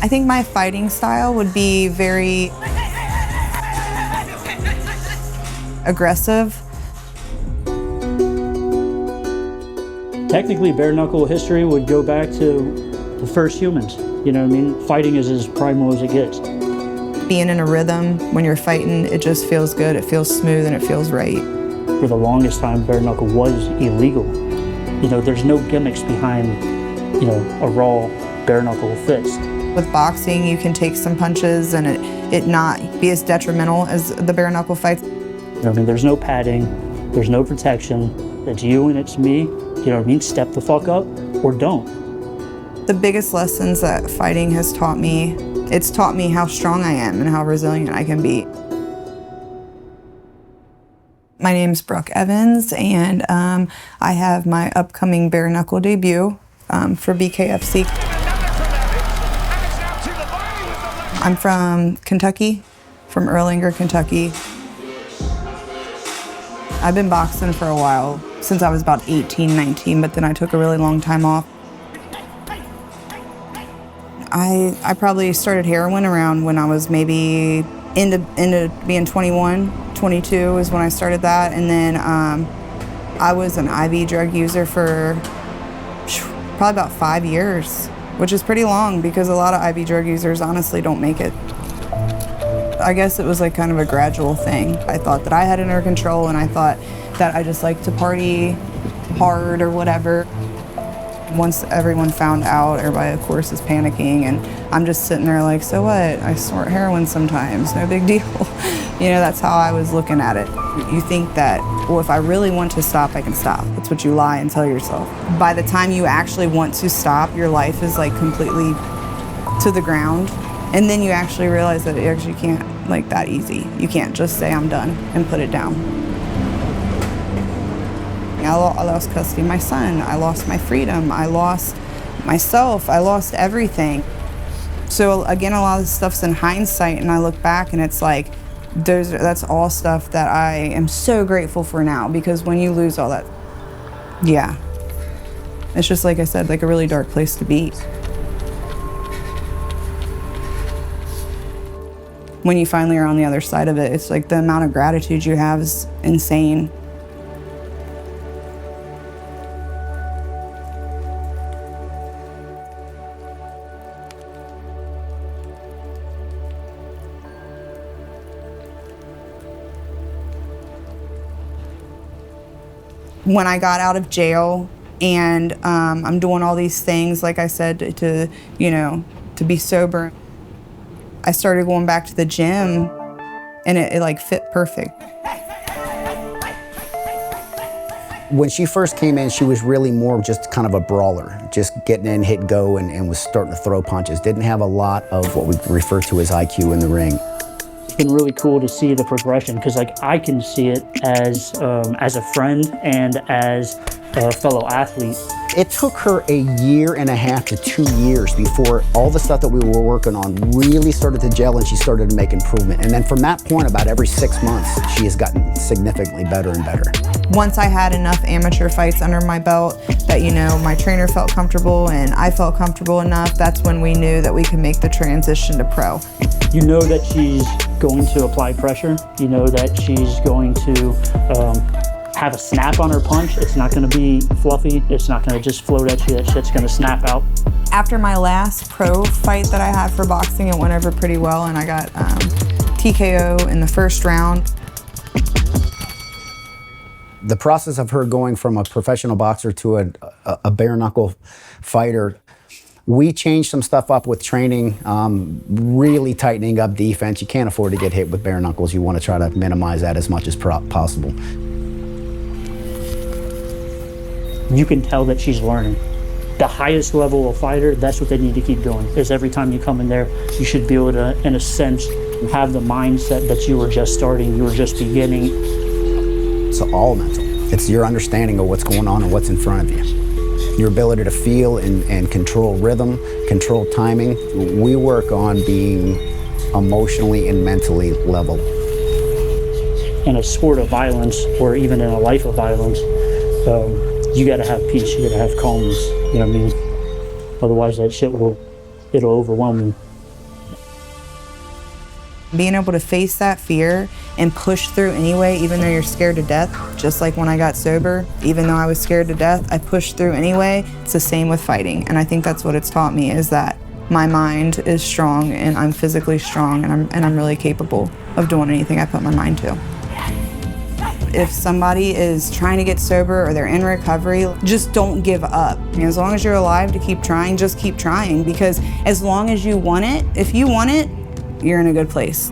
I think my fighting style would be very aggressive. Technically, bare-knuckle history would go back to the first humans. You know what I mean? Fighting is as primal as it gets. Being in a rhythm when you're fighting, it just feels good, it feels smooth, and it feels right. For the longest time, bare-knuckle was illegal. You know, there's no gimmicks behind, you know, a raw bare-knuckle fist. With boxing, you can take some punches and it not be as detrimental as the bare-knuckle fights. You know what I mean? There's no padding, there's no protection. It's you and it's me. You know what I mean? Step the fuck up or don't. The biggest lessons that fighting has taught me, it's taught me how strong I am and how resilient I can be. My name's Brooke Evans, and I have my upcoming bare-knuckle debut for BKFC. I'm from Kentucky, from Erlanger, Kentucky. I've been boxing for a while, since I was about 18, 19, but then I took a really long time off. I probably started heroin around when I was maybe into being 21, 22 is when I started that. And then I was an IV drug user for probably about 5 years, which is pretty long because a lot of IV drug users honestly don't make it. I guess it was like kind of a gradual thing. I thought that I had it under control, and I thought that I just like to party hard or whatever. Once everyone found out, everybody of course is panicking, and I'm just sitting there like, so what? I snort heroin sometimes, no big deal. You know, that's how I was looking at it. You think that, well, if I really want to stop, I can stop. That's what you lie and tell yourself. By the time you actually want to stop, your life is like completely to the ground. And then you actually realize that it actually can't, like, that easy. You can't just say I'm done and put it down. I lost custody of my son. I lost my freedom. I lost myself. I lost everything. So again, a lot of this stuff's in hindsight, and I look back and it's like, that's all stuff that I am so grateful for now, because when you lose all that, yeah. It's just, like I said, like a really dark place to be. When you finally are on the other side of it, it's like the amount of gratitude you have is insane. When I got out of jail and I'm doing all these things, like I said, to be sober, I started going back to the gym, and it like fit perfect. When she first came in, she was really more just kind of a brawler, just getting in, hit, go, and was starting to throw punches. Didn't have a lot of what we refer to as IQ in the ring. It's been really cool to see the progression, because like I can see it as a friend and as a fellow athlete. It took her 1.5 to 2 years before all the stuff that we were working on really started to gel, and she started to make improvement. And then from that point, about every 6 months, she has gotten significantly better and better. Once I had enough amateur fights under my belt that, my trainer felt comfortable and I felt comfortable enough, that's when we knew that we could make the transition to pro. You know that she's going to apply pressure. You know that she's going to have a snap on her punch. It's not going to be fluffy. It's not going to just float at you. That shit's going to snap out. After my last pro fight that I had for boxing, it went over pretty well, and I got TKO in the first round. The process of her going from a professional boxer to a bare-knuckle fighter, we changed some stuff up with training, really tightening up defense. You can't afford to get hit with bare knuckles. You want to try to minimize that as much as possible. You can tell that she's learning. The highest level of fighter, that's what they need to keep doing, is every time you come in there, you should be able to, in a sense, have the mindset that you were just starting, you were just beginning. It's all mental. It's your understanding of what's going on and what's in front of you. Your ability to feel and control rhythm, control timing. We work on being emotionally and mentally level. In a sport of violence, or even in a life of violence, you gotta have peace, you gotta have calmness, you know what I mean? Otherwise that shit it'll overwhelm you. Being able to face that fear and push through anyway, even though you're scared to death, just like when I got sober, even though I was scared to death, I pushed through anyway. It's the same with fighting. And I think that's what it's taught me, is that my mind is strong and I'm physically strong, and I'm really capable of doing anything I put my mind to. If somebody is trying to get sober or they're in recovery, just don't give up. As long as you're alive to keep trying, just keep trying, because as long as you want it, if you want it, you're in a good place.